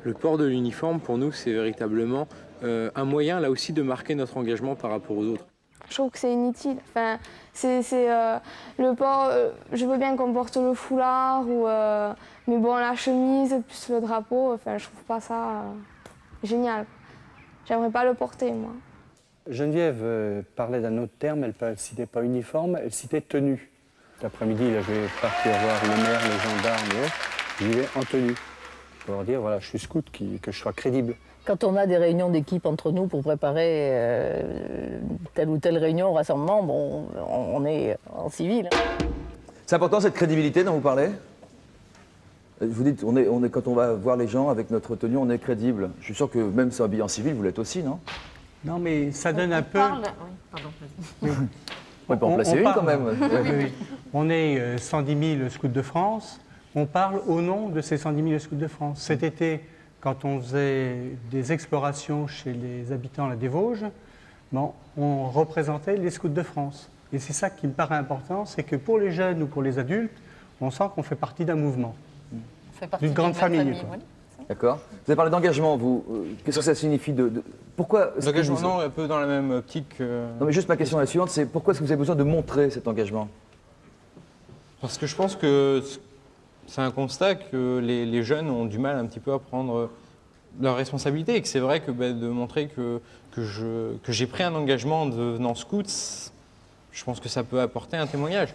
Le port de l'uniforme, pour nous, c'est véritablement un moyen, là aussi, de marquer notre engagement par rapport aux autres. Je trouve que c'est inutile. Enfin, le port, je veux bien qu'on porte le foulard, mais bon, la chemise plus le drapeau, enfin, je trouve pas ça génial. J'aimerais pas le porter, moi. Geneviève parlait d'un autre terme, elle ne citait pas uniforme, elle citait tenue. Cet après-midi, là, je vais partir voir le maire, les gendarmes et autres, j'y vais en tenue. Pour leur dire, voilà, je suis scout, que je sois crédible. Quand on a des réunions d'équipe entre nous pour préparer telle ou telle réunion, rassemblement, bon, on est en civil. C'est important cette crédibilité dont vous parlez? Vous dites, quand on va voir les gens avec notre tenue, on est crédible. Je suis sûr que même si habillé en civil, vous l'êtes aussi, non? Non, mais ça donne un peu... Oui, pardon, vas-y. On peut en placer une quand même. Oui. On est 110 000 scouts de France. On parle au nom de ces 110 000 scouts de France. Cet été, quand on faisait des explorations chez les habitants là, des Vosges, bon, on représentait les scouts de France. Et c'est ça qui me paraît important, c'est que pour les jeunes ou pour les adultes, on sent qu'on fait partie d'un mouvement, d'une grande famille. Oui. D'accord. Vous avez parlé d'engagement, vous. Qu'est-ce que ça signifie Pourquoi L'engagement, non, un peu dans la même optique. Non, mais juste ma question est la suivante, c'est pourquoi est-ce que vous avez besoin de montrer cet engagement? Parce que je pense que c'est un constat que les jeunes ont du mal un petit peu à prendre leurs responsabilités et que c'est vrai que de montrer que j'ai pris un engagement en devenant scout, je pense que ça peut apporter un témoignage.